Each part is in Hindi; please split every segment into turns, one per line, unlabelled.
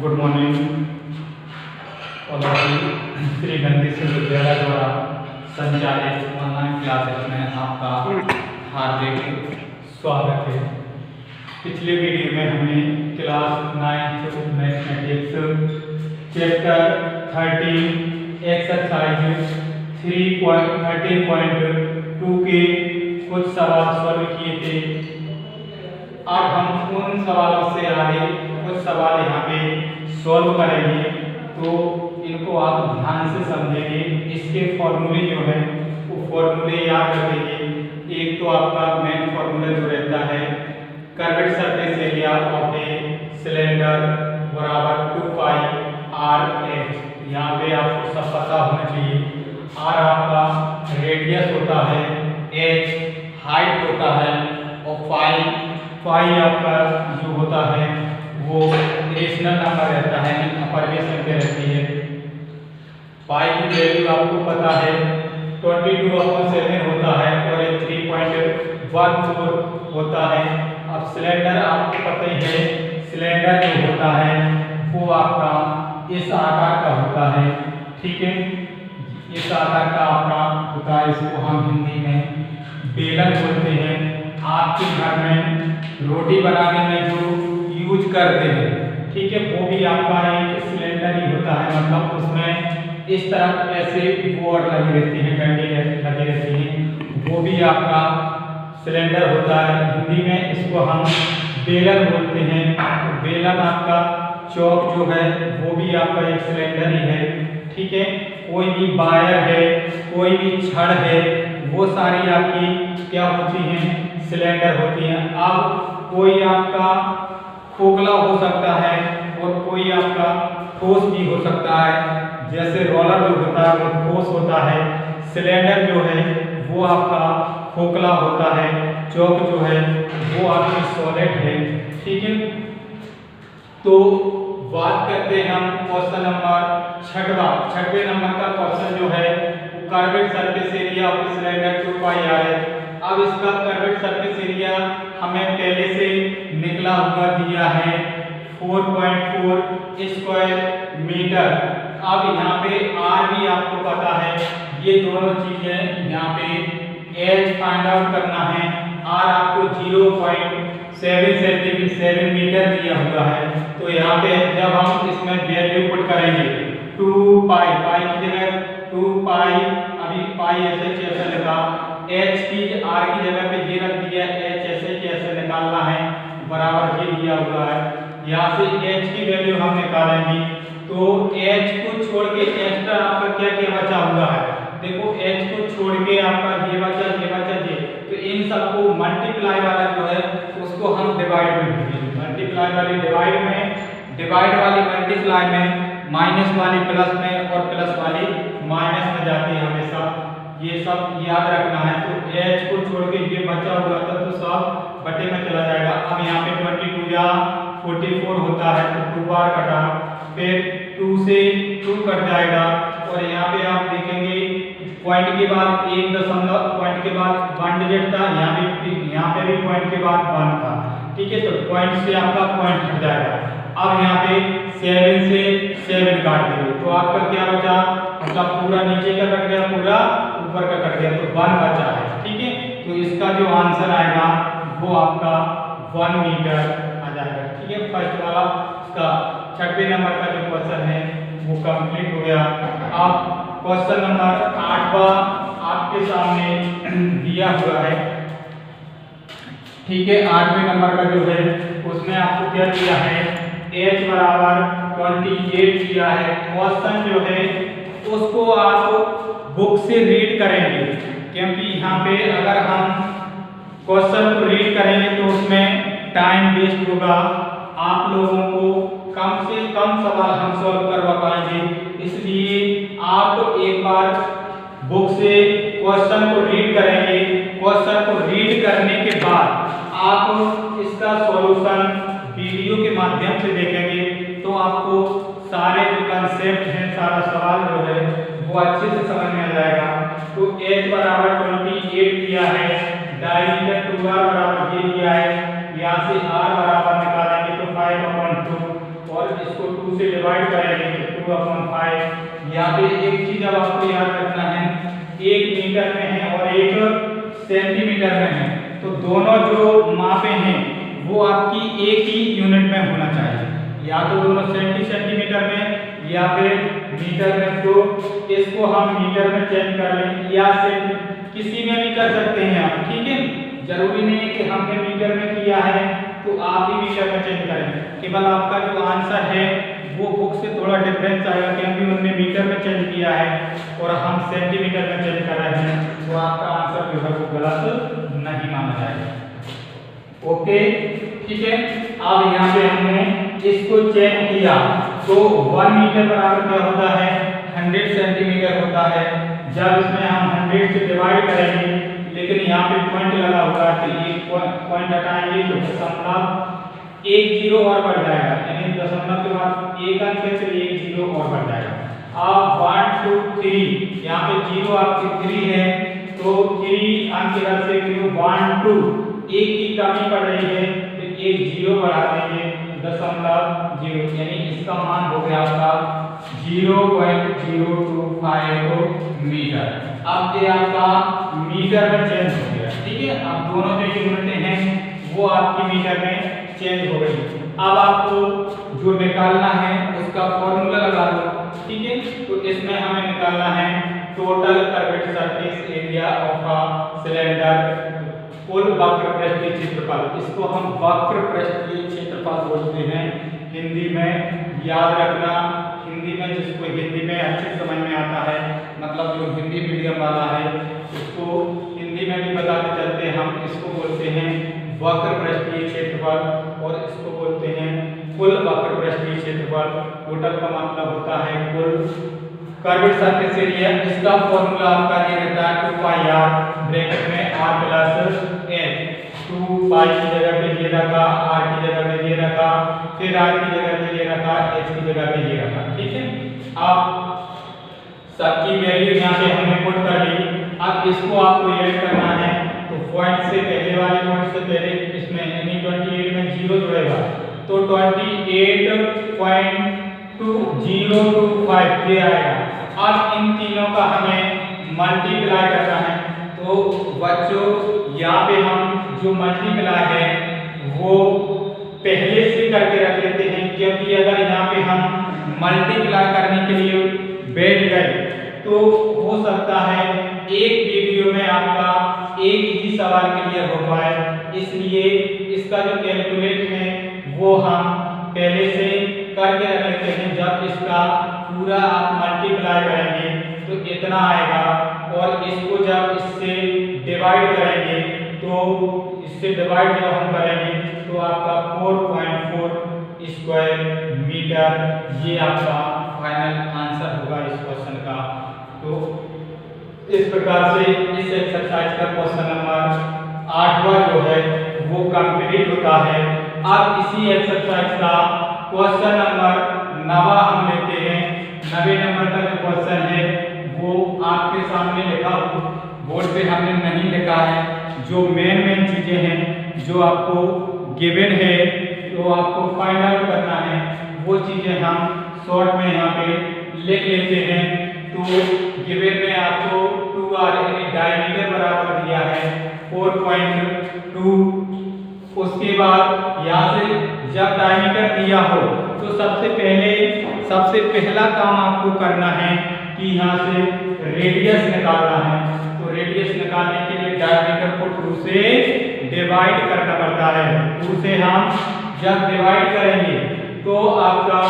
Good morning all of you. Shri Ganesh विद्यालय द्वारा संचालित ऑनलाइन क्लासेस में आपका हार्दिक स्वागत है। पिछले वीडियो में हमने क्लास 9 मैथमेटिक्स चैप्टर 13 एक्सरसाइज 3.13.2 के कुछ सवाल सॉल्व किए थे। अब हम उन सवालों से आगे कुछ सवाल यहाँ पे सॉल्व करेंगे, तो इनको आप ध्यान से समझेंगे। इसके फॉर्मूले जो है वो फॉर्मूले याद रखेंगे। एक तो आपका मेन फॉर्मूला जो रहता है curved surface area of a cylinder बराबर 2 पाई आर एच। यहाँ पे आपको सब पता होना चाहिए। आर आपका रेडियस होता है, एच हाइट होता है और पाई आपका जो होता है वो रेशनल नंबर रहता है, अपर बेस संख्या रहती है। पाई की वैल्यू आपको पता है 22/7 होता है और ये 3.14 होता है। अब सिलेंडर आपको पता ही है, सिलेंडर जो होता है वो आपका इस आकार का होता है, ठीक है। इस आकार का आपका होता है, इसको हम हिंदी में बेलन बोलते हैं। आपके घर में रोटी बनाने में जो यूज करते हैं, ठीक है, वो भी आपका एक सिलेंडर ही होता है। मतलब उसमें इस तरफ ऐसे बोर्ड लगी रहती है, डंडी लगी रहती है, वो भी आपका सिलेंडर होता है। हिंदी में इसको हम बेलन बोलते हैं। तो बेलन आपका चौक जो है वो भी आपका एक सिलेंडर ही है, ठीक है। कोई भी वायर है, कोई भी छड़ है, वो सारी आपकी क्या होती हैं, सिलेंडर होती हैं। अब कोई आपका खोखला हो सकता है और कोई आपका ठोस भी हो सकता है। जैसे रोलर जो होता है वो ठोस होता है, सिलेंडर जो है वो आपका खोखला होता है, चौक जो है वो आपकी सॉलिड है, ठीक है। तो बात करते हैं हम क्वेश्चन नंबर 6वें नंबर का क्वेश्चन जो है वो curved surface area of cylinder 2 pi r है। अब इसका कर्वेड सरफेस एरिया हमें पहले से निकला हुआ दिया है 4.4 स्क्वायर मीटर। अब यहाँ पे आर भी आपको पता है, ये दोनों चीजें यहाँ पे एच फाइंड आउट करना है। आर आपको 0.7 मीटर दिया हुआ है। तो यहाँ पे जब हम इसमें वैल्यू पुट करेंगे 2 पाई की जगह 2 पाई, अभी पाई ऐसे लिखा, एच की आर की जगह पे ये रख दिया, एच ऐसे निकालना है, बराबर ये दिया हुआ है। यहाँ से एच की वैल्यू हम निकालेंगे, तो एच को छोड़ के एक्स्ट्रा आपका क्या क्या बचा हुआ है, देखो एच को छोड़ के आपका ये बचा ये, तो इन सबको मल्टीप्लाई वाला जो है उसको हम डिवाइड में भेजेंगे। मल्टीप्लाई वाली डिवाइड वाली मल्टीप्लाई में, माइनस वाली प्लस में और प्लस वाली माइनस में जाती है हमेशा, ये सब याद रखना है। तो एच को छोड़ के ये बचा हुआ था तो सब बटे में चला जाएगा। अब यहाँ पे 22 या 44 होता है तो 2 बार कटा, फिर 2 से 2 कट जाएगा और यहाँ पे आप देखेंगे पॉइंट के बाद 1 दशमलव, पॉइंट के बाद 1 डिजिट था, यहाँ पे भी पॉइंट के बाद 1 था, ठीक है। तो पॉइंट से आपका पॉइंट हट जाएगा। अब यहाँ पे 7 से 7 काट देंगे तो आपका क्या बचा, मतलब पूरा नीचे का कट गया, पूरा ऊपर का कट गया, तो 1 बचा है, ठीक है। तो इसका जो आंसर आएगा वो आपका 1 मीटर आ जाएगा, ठीक है। फर्स्ट वाला इसका 6वें नंबर का जो क्वेश्चन है वो कंप्लीट हो गया। अब क्वेश्चन नंबर 8वां आपके सामने दिया हुआ है, ठीक है। 8वें नंबर का जो है उसमें आपको क्या दिया है, h बराबर 28 दिया है। क्वेश्चन जो है उसको आप बुक से रीड करेंगे, क्योंकि यहाँ पे अगर हम क्वेश्चन को रीड करेंगे तो उसमें टाइम वेस्ट होगा, आप लोगों को कम से कम सवाल हम सॉल्व करवा पाएंगे। इसलिए आप एक बार बुक से क्वेश्चन को रीड करेंगे। क्वेश्चन को रीड करने के बाद आप इसका सॉल्यूशन वीडियो के माध्यम से देखेंगे तो आपको सारे जो कंसेप्ट हैं, सारा सवाल जो है वो अच्छे से समझ में आ जाएगा। तो h बराबर 28 दिया है, डायमीटर 2r बराबर ये दिया है, यहाँ से r बराबर निकालेंगे तो 5/2 और इसको 2 2 से डिवाइड करेंगे तो 2/5। यहाँ पे एक चीज अब आपको याद रखना है, 1 मीटर में है और 1 सेंटीमीटर में है, तो दोनों जो मापे हैं वो आपकी एक ही यूनिट में होना चाहिए, या तो दोनों सेंटीमीटर में या फिर मीटर में। तो इसको हम मीटर में चेंज कर लें या किसी में भी कर सकते हैं आप, ठीक है। जरूरी नहीं है कि हमने मीटर में किया है तो आप भी मीटर में चेंज करें, केवल आपका जो आंसर है वो बुक से थोड़ा डिफरेंस आएगा क्योंकि उन्होंने मीटर में चेंज किया है और हम सेंटीमीटर में चेंज कर रहे हैं, तो आपका आंसर जो है वो गलत नहीं माना जाएगा। ओके, ठीक है। अब यहाँ पे हमने इसको चेंज किया तो 1 मीटर बराबर क्या होता है, 100 सेंटीमीटर होता है। जब इसमें हम 100 से डिवाइड करेंगे, लेकिन यहाँ पे पॉइंट लगा हुआ है तो ये पॉइंट हटाएंगे तो दशमलव 1 जीरो और बढ़ जाएगा, यानी दशमलव के बाद एक अंक है तो 1 जीरो और बढ़ जाएगा। अब 1 2 3 यहाँ पे जीरो आपकी 3 है तो 3 अंक इधर से 1 2 एक की कमी पड़ रही है तो 1 जीरो बढ़ा देंगे, दशमलव 0, यानी इसका मान हो गया आपका 0.025 मीटर। अब ये आपका मीटर में चेंज हो गया, ठीक है। अब दोनों जो यूनिटें हैं वो आपकी मीटर में चेंज हो गई। अब आपको जो निकालना है उसका फॉर्मूला लगा लो, ठीक है। तो इसमें हमें निकालना है total curved surface area of a cylinder, कुल वक्र पृष्ठीय क्षेत्रफल। इसको हम वक्र पृष्ठीय क्षेत्रफल बोलते हैं हिंदी में, याद रखना। हिंदी में जिसको हिंदी में अच्छे समझ में आता है, मतलब जो हिंदी मीडियम वाला है उसको हिंदी में भी बताते चलते हैं। हम इसको बोलते हैं वक्र पृष्ठीय क्षेत्रफल और इसको बोलते हैं कुल वक्र पृष्ठीय क्षेत्रफल। टोटल का मतलब होता है कुल कर्वेड सरफेस एरिया। इसका फॉर्मूला आपका ये रहता है 2πr ब्रैकेट में r प्लस h। 2π की जगह पे ये रखा, r की जगह पे ये रखा, फिर r की जगह पे ये रखा, h की जगह पे ये रखा, ठीक है। अब सबकी वैल्यू यहाँ पे हमने पुट कर ली। अब इसको आपको ऐड करना है तो पॉइंट से पहले वाले पॉइंट से पहले इसमें यानी 28 में 0 जुड़ेगा तो 28.2025 ये आएगा। अब इन तीनों का हमें मल्टीप्लाई करना है, तो बच्चों यहाँ पे हम जो मल्टीप्लाई है वो पहले से करके रख लेते हैं, क्योंकि अगर यहाँ पे हम मल्टीप्लाई करने के लिए बैठ गए तो हो सकता है एक वीडियो में आपका एक ही सवाल क्लियर हो पाए, इसलिए इसका जो कैलकुलेट है वो हम पहले से करके रख लेते हैं। जब इसका पूरा आप मल्टीप्लाई करेंगे तो इतना आएगा और इसको जब इससे डिवाइड करेंगे तो इससे डिवाइड जब हम करेंगे तो आपका 4.4 स्क्वायर मीटर ये आपका फाइनल आंसर होगा इस क्वेश्चन का। तो इस प्रकार से इस एक्सरसाइज का क्वेश्चन नंबर 8वां जो है वो कंप्लीट होता है। अब इसी एक्सरसाइज का क्वेश्चन नंबर 9 हम लेते हैं। 9वें नंबर का जो क्वेश्चन है वो आपके सामने लिखा हो, बोर्ड पे हमने नहीं लिखा है। जो मेन चीजें हैं जो आपको गिवन है तो आपको फाइंड आउट करना है, वो चीजें हम शॉर्ट में यहाँ पे लिख लेते हैं। तो गिवन में आपको 2r यानी डायमीटर बराबर दिया है 4.2। उसके बाद यहाँ से जब डायमीटर दिया हो तो सबसे पहला काम आपको करना है कि यहाँ से रेडियस निकालना है। तो रेडियस निकालने के लिए डायमीटर को 2 से डिवाइड करना पड़ता है। 2 से हम जब डिवाइड करेंगे तो आपका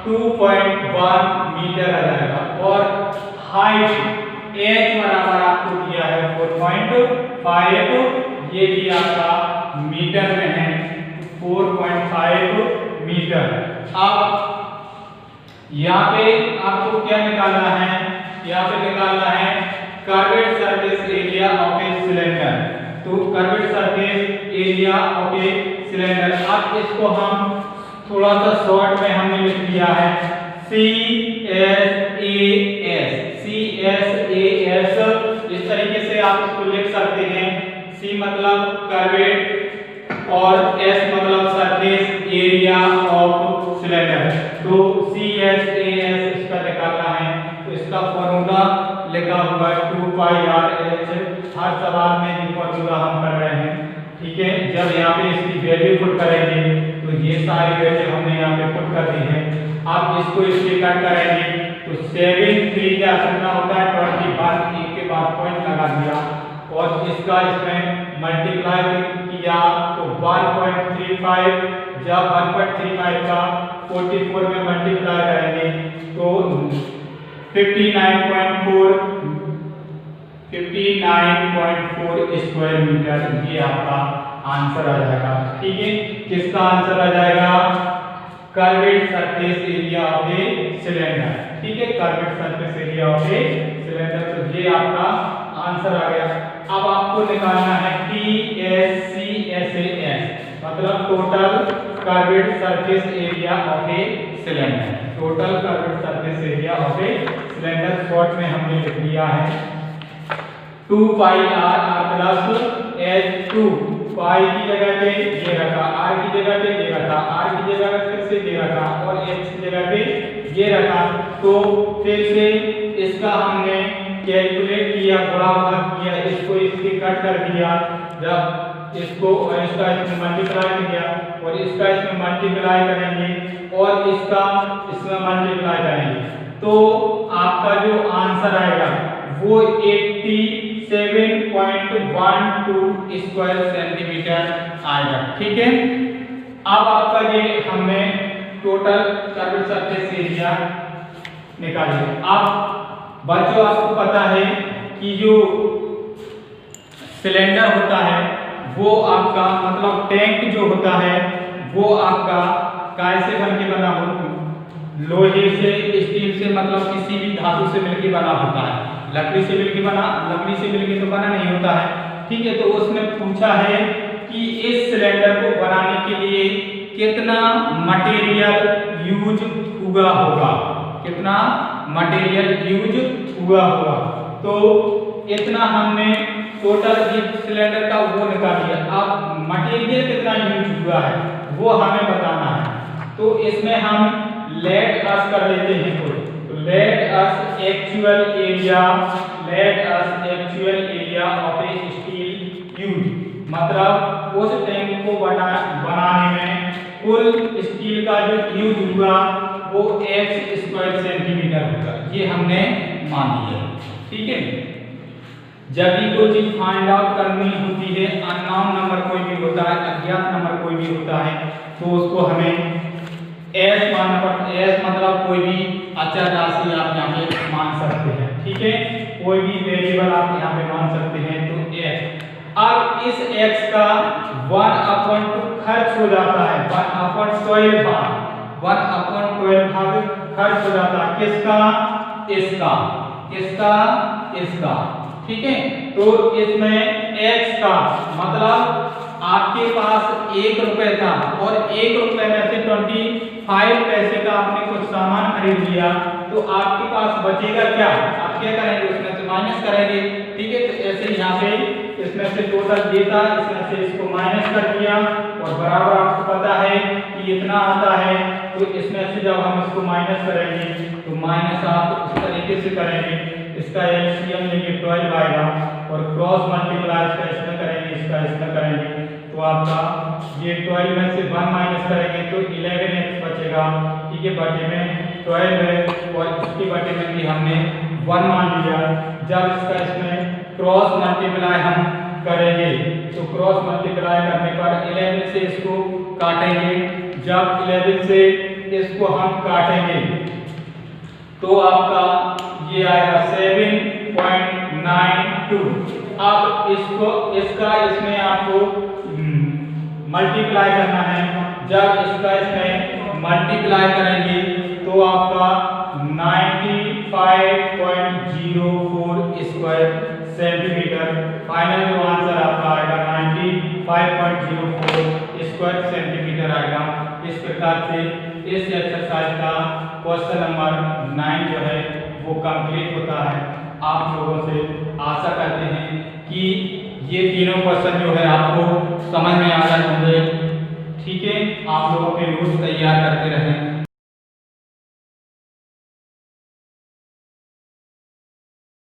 2.1 मीटर आ जाएगा और हाइट h बराबर आपको दिया है 4.5, ये भी आपका मीटर में है 4.5 मीटर। अब यहाँ पे आपको क्या निकालना है, यहाँ पे निकालना है curved surface area of a cylinder. तो curved surface area of a cylinder, अब इसको हम थोड़ा सा शॉर्ट में हमने लिख दिया है CSAS। इस तरीके से आप इसको लिख सकते हैं। C मतलब कर्वेड और S मतलब सरफेस एरिया ऑफ सिलेंडर। तो हर सवाल में ये फॉर्मूला हम कर रहे हैं, ठीक है। जब यहाँ पे इसकी वैल्यू पुट करेंगे तो ये सारी वैल्यू हमने यहाँ पे पुट कर दी है। अब इसको इसके कट करेंगे तो 7 3 का कितना होता है 21, एक के बाद पॉइंट लगा दिया और इसका इसमें मल्टीप्लाई किया तो 1.35, जब 1.35 का 44 में मल्टीप्लाई करेंगे तो 59.4 स्क्वायर मीटर, ये आपका आंसर आ जाएगा, ठीक है। किसका आंसर आ जाएगा? Curved surface area of a cylinder, ठीक है, curved surface area of a cylinder. तो ये आपका आंसर आ गया। अब आपको निकालना है TSCSAS, मतलब total curved surface area of a cylinder, total curved surface area of a cylinder. Short में हमने लिख दिया है 2 पाई r प्लस H2, पाई की जगह पे ये रखा, r की जगह पे ये रखा, r की जगह पे फिर से ये रखा और h की जगह पे ये रखा। तो फिर से इसका हमने कैलकुलेट किया, गुणा भाग किया, इसको इसके कट कर दिया, जब इसको और इसका इसमें मल्टीप्लाई किया और इसका इसमें मल्टीप्लाई करेंगे और इसका इसमें मल्टीप्लाई करेंगे तो आपका जो आंसर आएगा वो 87.12 स्क्वायर सेंटीमीटर आएगा, ठीक है। अब आपका ये हमने टोटल कर्वेड सरफेस एरिया निकालिए। अब बच्चों आपको पता है कि जो सिलेंडर होता है वो आपका मतलब टैंक जो होता है वो आपका कैसे बन के बना होता है? लोहे से, स्टील से, मतलब किसी भी धातु से मिलकर बना होता है। लकड़ी से मिलके तो बना नहीं होता है, ठीक है। तो उसने पूछा है कि इस सिलेंडर को बनाने के लिए कितना मटेरियल यूज हुआ होगा, कितना मटेरियल यूज हुआ होगा। तो इतना हमने टोटल सिलेंडर का वो निकाल लिया। अब मटेरियल कितना यूज हुआ है वो हमें बताना है। तो इसमें हम लेट अस कर लेते हैं कोई, तो let us actual area of A steel use, मतलब उस टैंक को बनाने में कुल स्टील का जो यूज हुआ वो x स्क्वायर सेंटीमीटर होगा, ये हमने मान लिया, ठीक है। जब भी कोई चीज फाइंड आउट करनी होती है, अननोन नंबर कोई भी होता है, अज्ञात नंबर कोई भी होता है, तो उसको हमें s मानना पड़ता है। s मतलब कोई भी अचर राशि आप यहाँ पे मान सकते हैं, ठीक है, कोई भी वेरिएबल आप यहाँ पे मान सकते हैं। तो x, अब इस x का 1/2 खर्च हो जाता है, 1/12 भाग खर्च हो जाता है। किसका? इसका, ठीक है। तो इसमें x का मतलब आपके पास 1 रुपए था और 1 रुपए में से 25 पैसे का आपने कुछ सामान खरीद लिया, तो आपके पास बचेगा क्या? आप क्या करेंगे? उसमें से माइनस करेंगे, ठीक है। तो ऐसे यहाँ पे इसमें से टोटल देता, इसमें से इसको माइनस कर दिया और बराबर आपको पता है कि इतना आता है। तो इसमें से जब हम इसको माइनस करेंगे तो माइनस आप इस तरीके से करेंगे, इसका एलसीएम लेके 12 आएगा और क्रॉस मल्टीप्लाई इसका इसमें करेंगे, इसका इसमें करेंगे, तो आपका ये 12 में से 1 माइनस करेंगे तो 11x बचेगा, ठीक है। बटे में 12 है और इसके बटे में भी हमने 1 मान लिया। जब इसका इसमें क्रॉस मल्टीप्लाई हम करेंगे तो क्रॉस मल्टीप्लाई करने पर 11 से इसको काटेंगे, जब 11 से इसको हम काटेंगे तो आपका ये आएगा 7.92। अब इसका इसमें आपको मल्टीप्लाई करना है। जब इसका इसमें मल्टीप्लाई करेंगे तो आपका 95.04 स्क्वायर सेंटीमीटर, फाइनल जो आंसर आपका आएगा 95.04 स्क्वायर सेंटीमीटर आएगा। इस प्रकार से इस एक्सरसाइज का क्वेश्चन नंबर 9 जो है वो कंप्लीट होता है। आप लोगों से आशा करते हैं कि ये तीनों क्वेश्चन जो है आपको समझ में आ रहे होंगे, ठीक है। आप लोगों के नोट्स तैयार करते रहें।